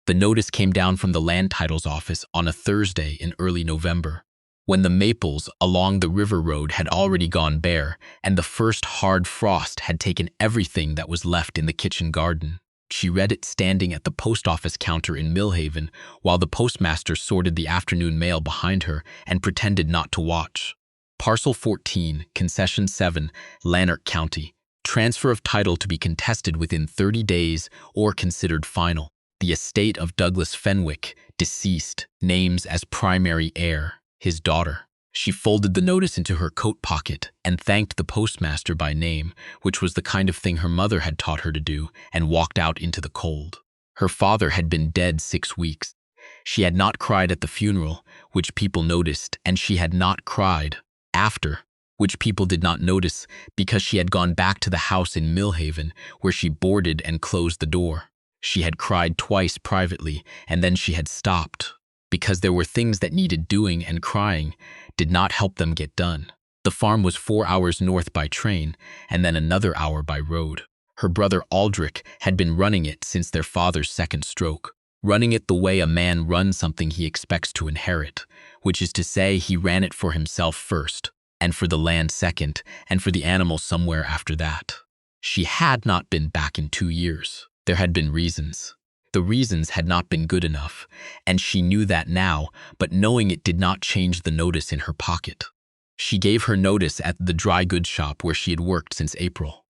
The notice came down from the land titles office on a Thursday in early November, when the maples along the river road had already gone bare and the first hard frost had taken everything that was left in the kitchen garden. She read it standing at the post office counter in Millhaven while the postmaster sorted the afternoon mail behind her and pretended not to watch. Parcel 14, Concession 7, Lanark County. Transfer of title to be contested within 30 days or considered final. The estate of Douglas Fenwick, deceased, names as primary heir, his daughter. She folded the notice into her coat pocket and thanked the postmaster by name, which was the kind of thing her mother had taught her to do, and walked out into the cold. Her father had been dead 6 weeks. She had not cried at the funeral, which people noticed, and she had not cried after, which people did not notice because she had gone back to the house in Millhaven, where she boarded and closed the door. She had cried twice privately, and then she had stopped, because there were things that needed doing, and crying did not help them get done. The farm was 4 hours north by train, and then another hour by road. Her brother Aldrich had been running it since their father's second stroke, running it the way a man runs something he expects to inherit, which is to say he ran it for himself first, and for the land second, and for the animals somewhere after that. She had not been back in 2 years. There had been reasons. The reasons had not been good enough, and she knew that now, but knowing it did not change the notice in her pocket. She gave her notice at the dry goods shop where she had worked since April.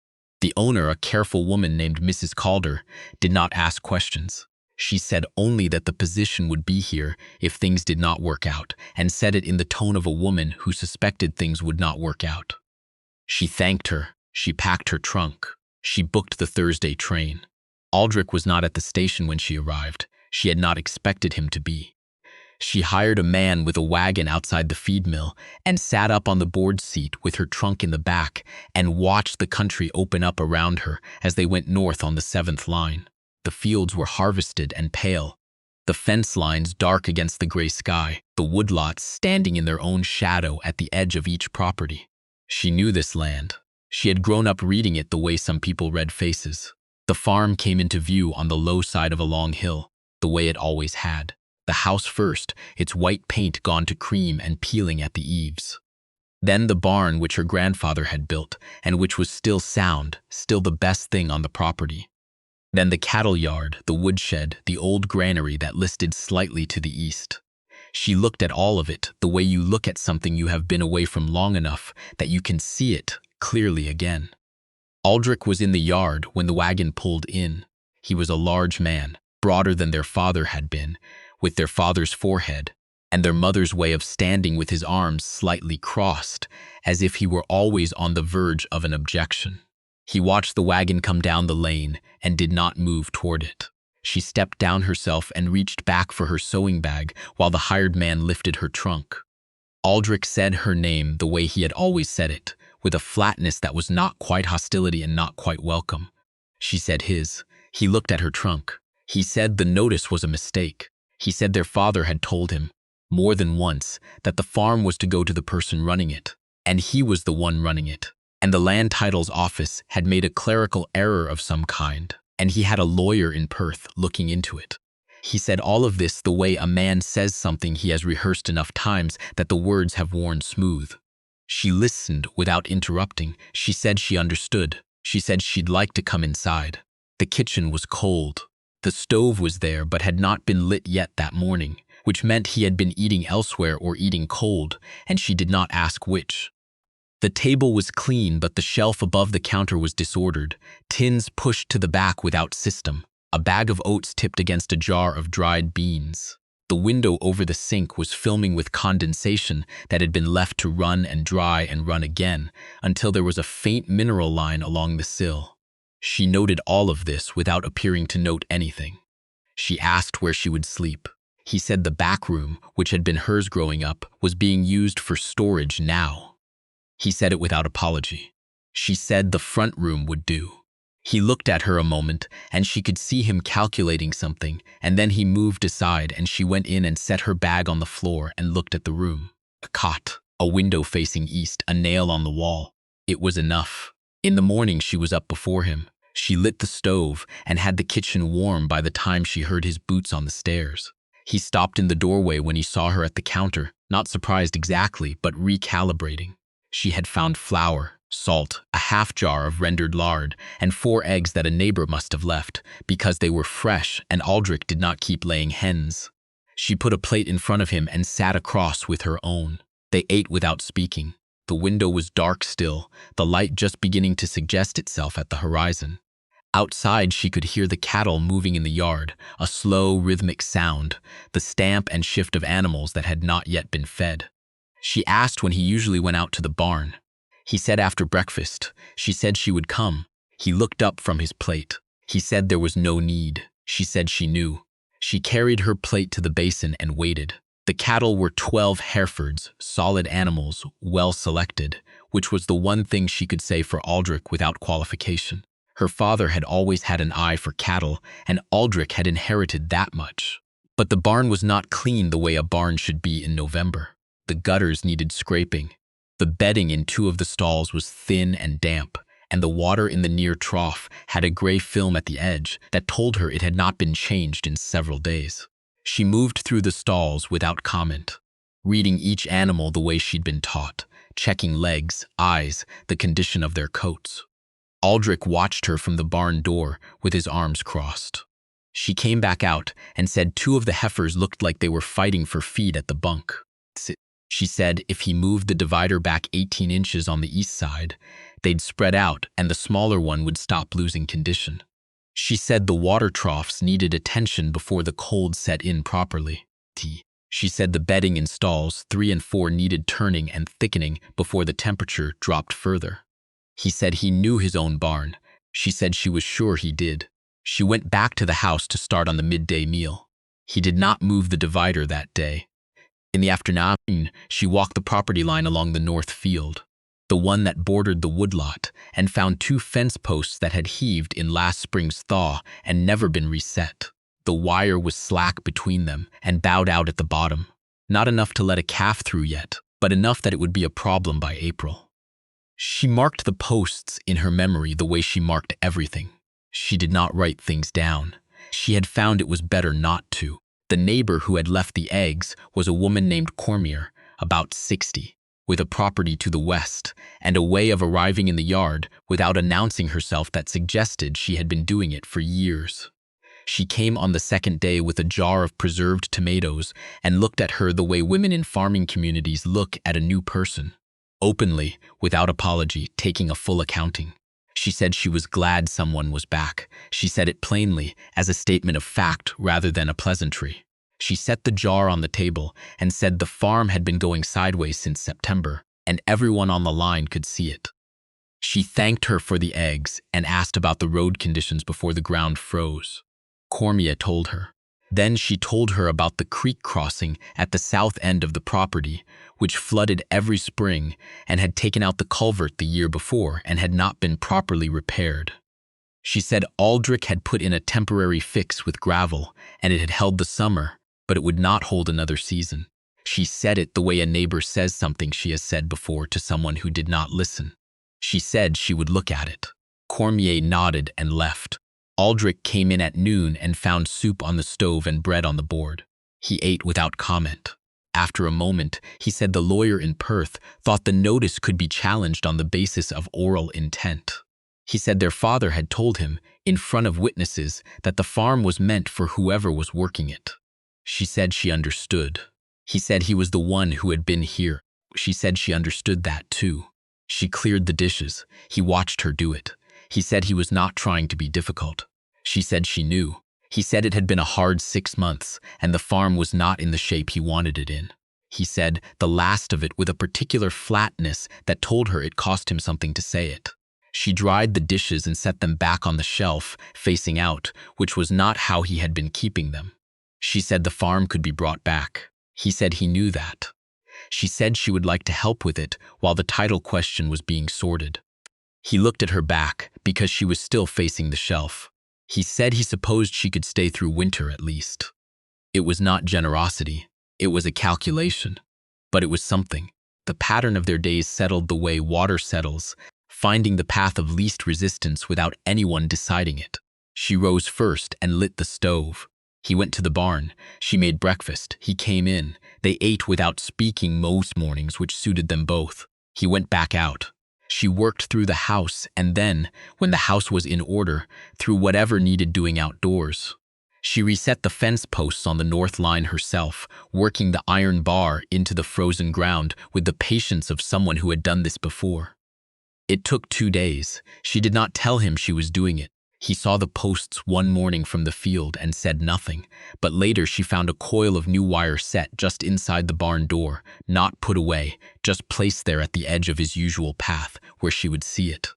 The owner, a careful woman named Mrs. Calder, did not ask questions. She said only that the position would be here if things did not work out, and said it in the tone of a woman who suspected things would not work out. She thanked her. She packed her trunk. She booked the Thursday train. Aldrich was not at the station when she arrived. She had not expected him to be. She hired a man with a wagon outside the feed mill and sat up on the board seat with her trunk in the back and watched the country open up around her as they went north on the 7th line. The fields were harvested and pale, the fence lines dark against the gray sky, the woodlots standing in their own shadow at the edge of each property. She knew this land. She had grown up reading it the way some people read faces. The farm came into view on the low side of a long hill, the way it always had. The house first, its white paint gone to cream and peeling at the eaves. Then the barn which her grandfather had built, and which was still sound, still the best thing on the property. Then the cattle yard, the woodshed, the old granary that listed slightly to the east. She looked at all of it the way you look at something you have been away from long enough that you can see it clearly again. Aldrich was in the yard when the wagon pulled in. He was a large man, broader than their father had been, with their father's forehead, and their mother's way of standing with his arms slightly crossed, as if he were always on the verge of an objection. He watched the wagon come down the lane and did not move toward it. She stepped down herself and reached back for her sewing bag while the hired man lifted her trunk. Aldrich said her name the way he had always said it, with a flatness that was not quite hostility and not quite welcome. She said his. He looked at her trunk. He said the notice was a mistake. He said their father had told him, more than once, that the farm was to go to the person running it, and he was the one running it, and the land titles office had made a clerical error of some kind, and he had a lawyer in Perth looking into it. He said all of this the way a man says something he has rehearsed enough times that the words have worn smooth. She listened without interrupting. She said she understood. She said she'd like to come inside. The kitchen was cold. The stove was there but had not been lit yet that morning, which meant he had been eating elsewhere or eating cold, and she did not ask which. The table was clean, but the shelf above the counter was disordered, tins pushed to the back without system, a bag of oats tipped against a jar of dried beans. The window over the sink was filming with condensation that had been left to run and dry and run again until there was a faint mineral line along the sill. She noted all of this without appearing to note anything. She asked where she would sleep. He said the back room, which had been hers growing up, was being used for storage now. He said it without apology. She said the front room would do. He looked at her a moment, and she could see him calculating something, and then he moved aside and she went in and set her bag on the floor and looked at the room. A cot, a window facing east, a nail on the wall. It was enough. In the morning she was up before him. She lit the stove and had the kitchen warm by the time she heard his boots on the stairs. He stopped in the doorway when he saw her at the counter, not surprised exactly, but recalibrating. She had found flour, salt, a half jar of rendered lard, and 4 eggs that a neighbor must have left, because they were fresh and Aldrich did not keep laying hens. She put a plate in front of him and sat across with her own. They ate without speaking. The window was dark still, the light just beginning to suggest itself at the horizon. Outside, she could hear the cattle moving in the yard, a slow, rhythmic sound, the stamp and shift of animals that had not yet been fed. She asked when he usually went out to the barn. He said after breakfast. She said she would come. He looked up from his plate. He said there was no need. She said she knew. She carried her plate to the basin and waited. The cattle were 12 Herefords, solid animals, well selected, which was the one thing she could say for Aldrich without qualification. Her father had always had an eye for cattle, and Aldrich had inherited that much. But the barn was not clean the way a barn should be in November. The gutters needed scraping. The bedding in 2 of the stalls was thin and damp, and the water in the near trough had a gray film at the edge that told her it had not been changed in several days. She moved through the stalls without comment, reading each animal the way she'd been taught, checking legs, eyes, the condition of their coats. Aldrich watched her from the barn door with his arms crossed. She came back out and said 2 of the heifers looked like they were fighting for feed at the bunk. She said if he moved the divider back 18 inches on the east side, they'd spread out and the smaller one would stop losing condition. She said the water troughs needed attention before the cold set in properly. She said the bedding in stalls 3 and 4 needed turning and thickening before the temperature dropped further. He said he knew his own barn. She said she was sure he did. She went back to the house to start on the midday meal. He did not move the divider that day. In the afternoon, she walked the property line along the north field, the one that bordered the woodlot, and found 2 fence posts that had heaved in last spring's thaw and never been reset. The wire was slack between them and bowed out at the bottom. Not enough to let a calf through yet, but enough that it would be a problem by April. She marked the posts in her memory the way she marked everything. She did not write things down. She had found it was better not to. The neighbor who had left the eggs was a woman named Cormier, about 60, with a property to the west, and a way of arriving in the yard without announcing herself that suggested she had been doing it for years. She came on the second day with a jar of preserved tomatoes and looked at her the way women in farming communities look at a new person. Openly, without apology, taking a full accounting. She said she was glad someone was back. She said it plainly, as a statement of fact rather than a pleasantry. She set the jar on the table and said the farm had been going sideways since September, and everyone on the line could see it. She thanked her for the eggs and asked about the road conditions before the ground froze. Cormier told her. Then she told her about the creek crossing at the south end of the property, which flooded every spring and had taken out the culvert the year before and had not been properly repaired. She said Aldrich had put in a temporary fix with gravel and it had held the summer, but it would not hold another season. She said it the way a neighbor says something she has said before to someone who did not listen. She said she would look at it. Cormier nodded and left. Aldrich came in at noon and found soup on the stove and bread on the board. He ate without comment. After a moment, he said the lawyer in Perth thought the notice could be challenged on the basis of oral intent. He said their father had told him, in front of witnesses, that the farm was meant for whoever was working it. She said she understood. He said he was the one who had been here. She said she understood that too. She cleared the dishes. He watched her do it. He said he was not trying to be difficult. She said she knew. He said it had been a hard 6 months, and the farm was not in the shape he wanted it in. He said the last of it with a particular flatness that told her it cost him something to say it. She dried the dishes and set them back on the shelf, facing out, which was not how he had been keeping them. She said the farm could be brought back. He said he knew that. She said she would like to help with it while the title question was being sorted. He looked at her back because she was still facing the shelf. He said he supposed she could stay through winter at least. It was not generosity. It was a calculation. But it was something. The pattern of their days settled the way water settles, finding the path of least resistance without anyone deciding it. She rose first and lit the stove. He went to the barn. She made breakfast. He came in. They ate without speaking most mornings, which suited them both. He went back out. She worked through the house and then, when the house was in order, through whatever needed doing outdoors. She reset the fence posts on the north line herself, working the iron bar into the frozen ground with the patience of someone who had done this before. It took 2 days. She did not tell him she was doing it. He saw the posts one morning from the field and said nothing, but later she found a coil of new wire set just inside the barn door, not put away, just placed there at the edge of his usual path, where she would see it.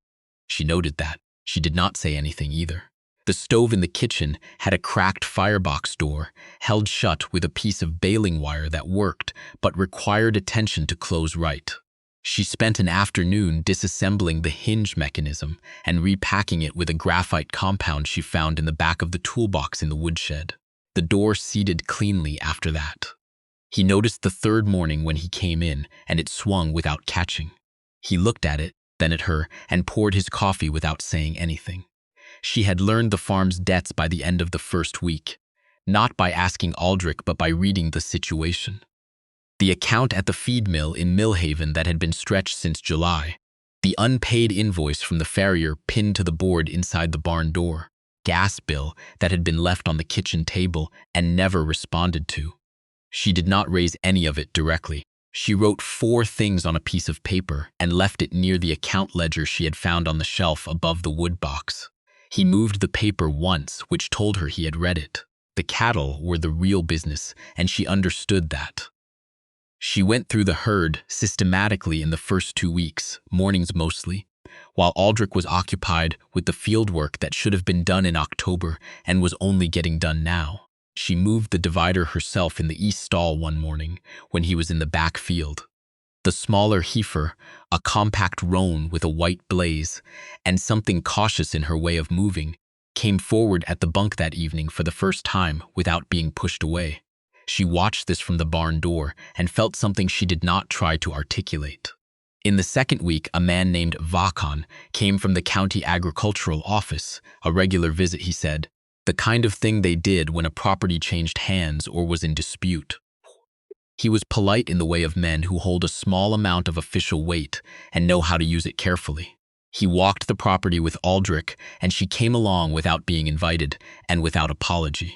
She noted that. She did not say anything either. The stove in the kitchen had a cracked firebox door, held shut with a piece of baling wire that worked, but required attention to close right. She spent an afternoon disassembling the hinge mechanism and repacking it with a graphite compound she found in the back of the toolbox in the woodshed. The door seated cleanly after that. He noticed the third morning when he came in, and it swung without catching. He looked at it, then at her, and poured his coffee without saying anything. She had learned the farm's debts by the end of the first week, not by asking Aldrich but by reading the situation. The account at the feed mill in Millhaven that had been stretched since July, the unpaid invoice from the farrier pinned to the board inside the barn door, gas bill that had been left on the kitchen table and never responded to. She did not raise any of it directly. She wrote 4 things on a piece of paper and left it near the account ledger she had found on the shelf above the wood box. He moved the paper once, which told her he had read it. The cattle were the real business, and she understood that. She went through the herd systematically in the first 2 weeks, mornings mostly, while Aldrich was occupied with the field work that should have been done in October and was only getting done now. She moved the divider herself in the east stall one morning when he was in the back field. The smaller heifer, a compact roan with a white blaze, and something cautious in her way of moving, came forward at the bunk that evening for the first time without being pushed away. She watched this from the barn door and felt something she did not try to articulate. In the second week, a man named Vakan came from the county agricultural office, a regular visit, he said, the kind of thing they did when a property changed hands or was in dispute. He was polite in the way of men who hold a small amount of official weight and know how to use it carefully. He walked the property with Aldrich, and she came along without being invited and without apology.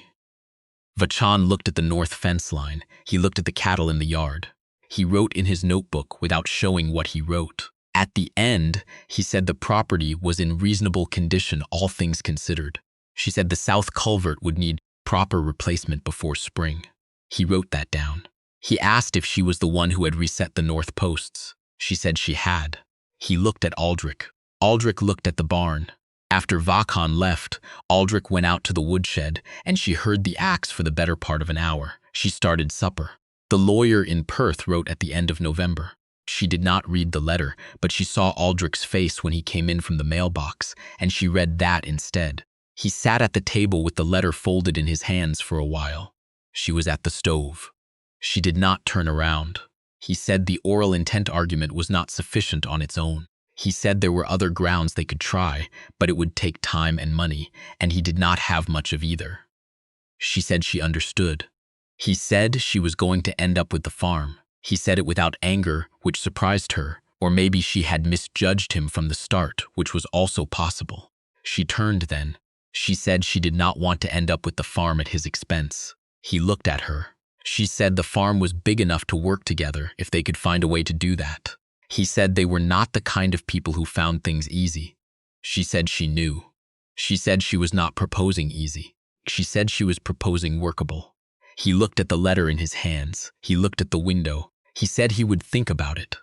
Vachan looked at the north fence line. He looked at the cattle in the yard. He wrote in his notebook without showing what he wrote. At the end, he said the property was in reasonable condition, all things considered. She said the south culvert would need proper replacement before spring. He wrote that down. He asked if she was the one who had reset the north posts. She said she had. He looked at Aldrich. Aldrich looked at the barn. After Vakan left, Aldrich went out to the woodshed, and she heard the axe for the better part of an hour. She started supper. The lawyer in Perth wrote at the end of November. She did not read the letter, but she saw Aldrich's face when he came in from the mailbox, and she read that instead. He sat at the table with the letter folded in his hands for a while. She was at the stove. She did not turn around. He said the oral intent argument was not sufficient on its own. He said there were other grounds they could try, but it would take time and money, and he did not have much of either. She said she understood. He said she was going to end up with the farm. He said it without anger, which surprised her, or maybe she had misjudged him from the start, which was also possible. She turned then. She said she did not want to end up with the farm at his expense. He looked at her. She said the farm was big enough to work together if they could find a way to do that. He said they were not the kind of people who found things easy. She said she knew. She said she was not proposing easy. She said she was proposing workable. He looked at the letter in his hands. He looked at the window. He said he would think about it.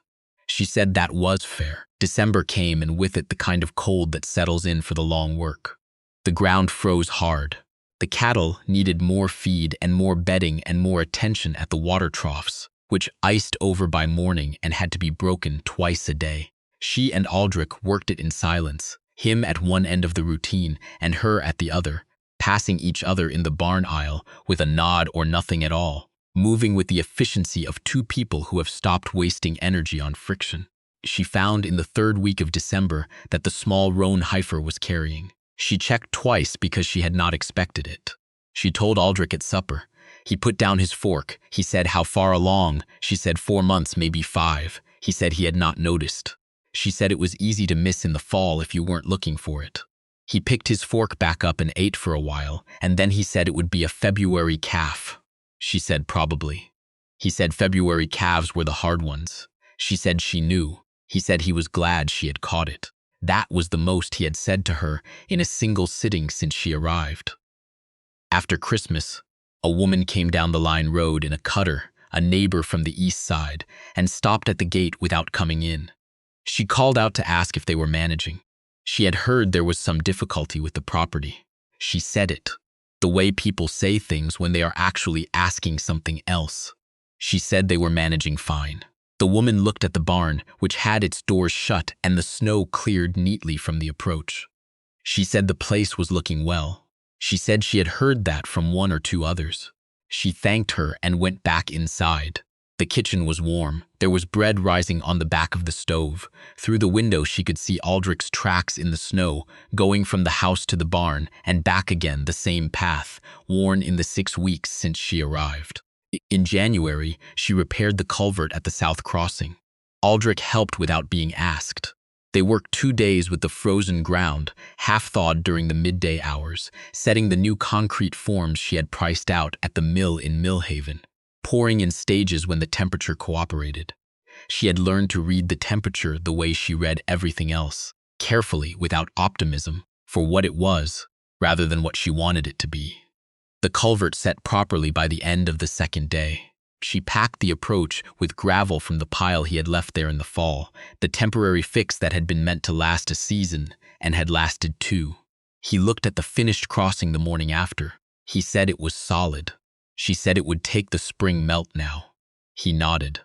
She said that was fair. December came, and with it the kind of cold that settles in for the long work. The ground froze hard. The cattle needed more feed and more bedding and more attention at the water troughs, which iced over by morning and had to be broken twice a day. She and Aldrich worked it in silence, him at one end of the routine and her at the other, passing each other in the barn aisle with a nod or nothing at all, moving with the efficiency of 2 people who have stopped wasting energy on friction. she found in the third week of December that the small roan heifer was carrying. She checked twice because she had not expected it. She told Aldrich at supper. He put down his fork. He said, "How far along?" She said, 4 months, maybe 5. He said he had not noticed. She said it was easy to miss in the fall if you weren't looking for it. He picked his fork back up and ate for a while, and then he said it would be a February calf. She said, "Probably." He said February calves were the hard ones. She said she knew. He said he was glad she had caught it. That was the most he had said to her in a single sitting since she arrived. After Christmas, a woman came down the line road in a cutter, a neighbor from the east side, and stopped at the gate without coming in. She called out to ask if they were managing. She had heard there was some difficulty with the property. She said it, the way people say things when they are actually asking something else. She said they were managing fine. The woman looked at the barn, which had its doors shut and the snow cleared neatly from the approach. She said the place was looking well. She said she had heard that from 1 or 2 others. She thanked her and went back inside. The kitchen was warm. There was bread rising on the back of the stove. Through the window she could see Aldrich's tracks in the snow, going from the house to the barn and back again the same path, worn in the 6 weeks since she arrived. In January, she repaired the culvert at the south crossing. Aldrich helped without being asked. They worked 2 days with the frozen ground, half-thawed during the midday hours, setting the new concrete forms she had priced out at the mill in Millhaven, pouring in stages when the temperature cooperated. She had learned to read the temperature the way she read everything else, carefully, without optimism, for what it was, rather than what she wanted it to be. The culvert set properly by the end of the 2nd day. She packed the approach with gravel from the pile he had left there in the fall, the temporary fix that had been meant to last a season and had lasted 2. He looked at the finished crossing the morning after. He said it was solid. She said it would take the spring melt now. He nodded.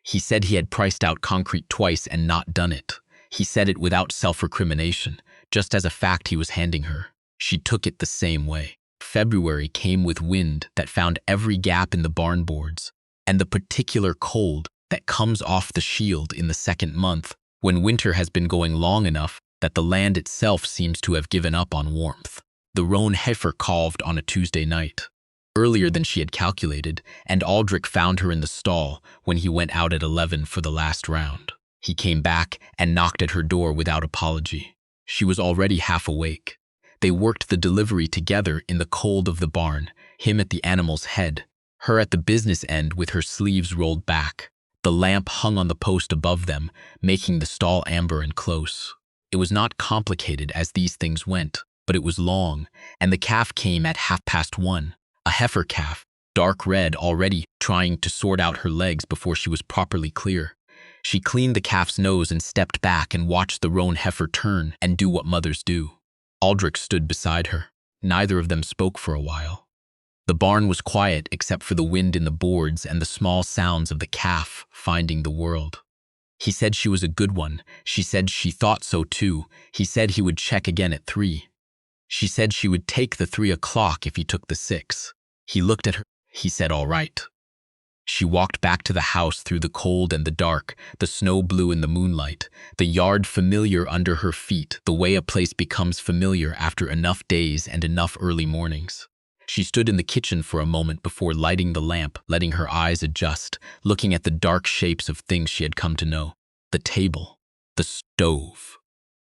He said he had priced out concrete twice and not done it. He said it without self-recrimination, just as a fact he was handing her. She took it the same way. February came with wind that found every gap in the barn boards, and the particular cold that comes off the shield in the 2nd month, when winter has been going long enough that the land itself seems to have given up on warmth. The roan heifer calved on a Tuesday night, earlier than she had calculated, and Aldrich found her in the stall when he went out at 11 for the last round. He came back and knocked at her door without apology. She was already half awake. They worked the delivery together in the cold of the barn, him at the animal's head, her at the business end with her sleeves rolled back. The lamp hung on the post above them, making the stall amber and close. It was not complicated as these things went, but it was long, and the calf came at 1:30, a heifer calf, dark red already, trying to sort out her legs before she was properly clear. She cleaned the calf's nose and stepped back and watched the roan heifer turn and do what mothers do. Aldrich stood beside her. Neither of them spoke for a while. The barn was quiet except for the wind in the boards and the small sounds of the calf finding the world. He said she was a good one. She said she thought so too. He said he would check again at 3. She said she would take the 3 o'clock if he took the 6. He looked at her. He said, "All right." She walked back to the house through the cold and the dark, the snow blue in the moonlight, the yard familiar under her feet, the way a place becomes familiar after enough days and enough early mornings. She stood in the kitchen for a moment before lighting the lamp, letting her eyes adjust, looking at the dark shapes of things she had come to know. The table, the stove,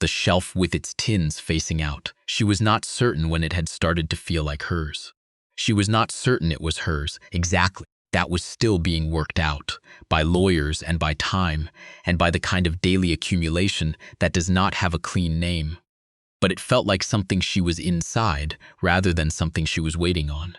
the shelf with its tins facing out. She was not certain when it had started to feel like hers. She was not certain it was hers, exactly. That was still being worked out, by lawyers and by time, and by the kind of daily accumulation that does not have a clean name. But it felt like something she was inside, rather than something she was waiting on.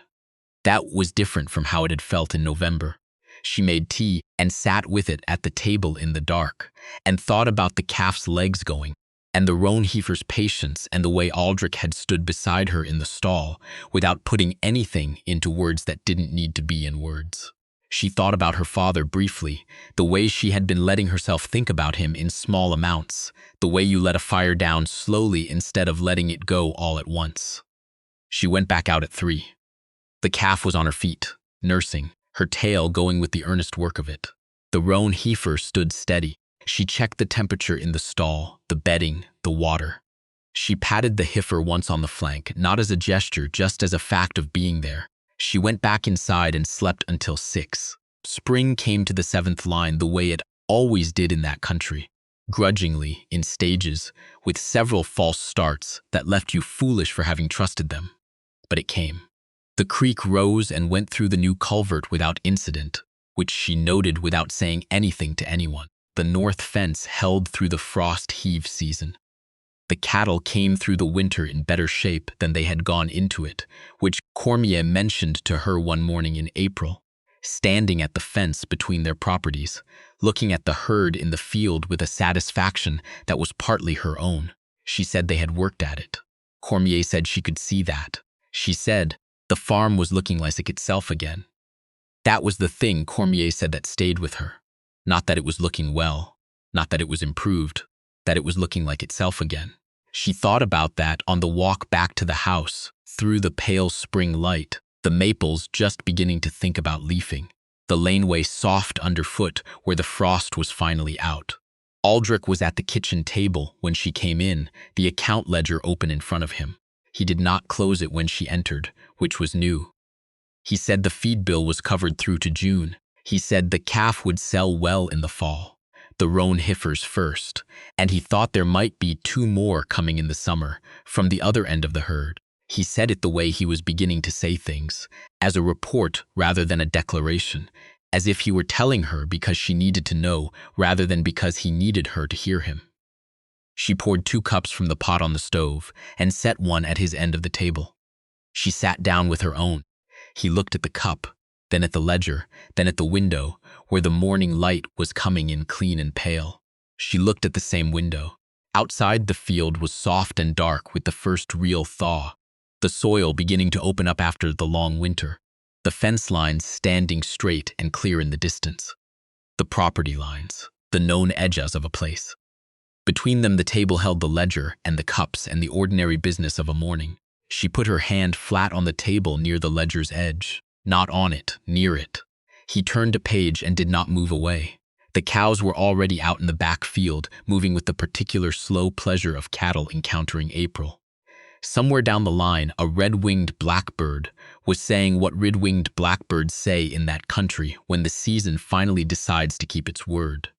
That was different from how it had felt in November. She made tea and sat with it at the table in the dark, and thought about the calf's legs going, and the roan heifer's patience and the way Aldrich had stood beside her in the stall, without putting anything into words that didn't need to be in words. She thought about her father briefly, the way she had been letting herself think about him in small amounts, the way you let a fire down slowly instead of letting it go all at once. She went back out at 3. The calf was on her feet, nursing, her tail going with the earnest work of it. The roan heifer stood steady. She checked the temperature in the stall, the bedding, the water. She patted the heifer once on the flank, not as a gesture, just as a fact of being there. She went back inside and slept until 6. Spring came to the 7th line the way it always did in that country, grudgingly, in stages, with several false starts that left you foolish for having trusted them. But it came. The creek rose and went through the new culvert without incident, which she noted without saying anything to anyone. The north fence held through the frost heave season. The cattle came through the winter in better shape than they had gone into it, which Cormier mentioned to her one morning in April, standing at the fence between their properties, looking at the herd in the field with a satisfaction that was partly her own. She said they had worked at it. Cormier said she could see that. She said the farm was looking like itself again. That was the thing Cormier said that stayed with her. Not that it was looking well, not that it was improved, that it was looking like itself again. She thought about that on the walk back to the house, through the pale spring light, the maples just beginning to think about leafing, the laneway soft underfoot where the frost was finally out. Aldrich was at the kitchen table when she came in, the account ledger open in front of him. He did not close it when she entered, which was new. He said the feed bill was covered through to June. He said the calf would sell well in the fall, the roan heifers first, and he thought there might be 2 more coming in the summer from the other end of the herd. He said it the way he was beginning to say things, as a report rather than a declaration, as if he were telling her because she needed to know rather than because he needed her to hear him. She poured 2 cups from the pot on the stove and set one at his end of the table. She sat down with her own. He looked at the cup, then at the ledger, then at the window, where the morning light was coming in clean and pale. She looked at the same window. Outside, the field was soft and dark with the first real thaw, the soil beginning to open up after the long winter, the fence lines standing straight and clear in the distance, the property lines, the known edges of a place. Between them, the table held the ledger and the cups and the ordinary business of a morning. She put her hand flat on the table near the ledger's edge. Not on it, near it. He turned a page and did not move away. The cows were already out in the back field, moving with the particular slow pleasure of cattle encountering April. Somewhere down the line, a red-winged blackbird was saying what red-winged blackbirds say in that country when the season finally decides to keep its word.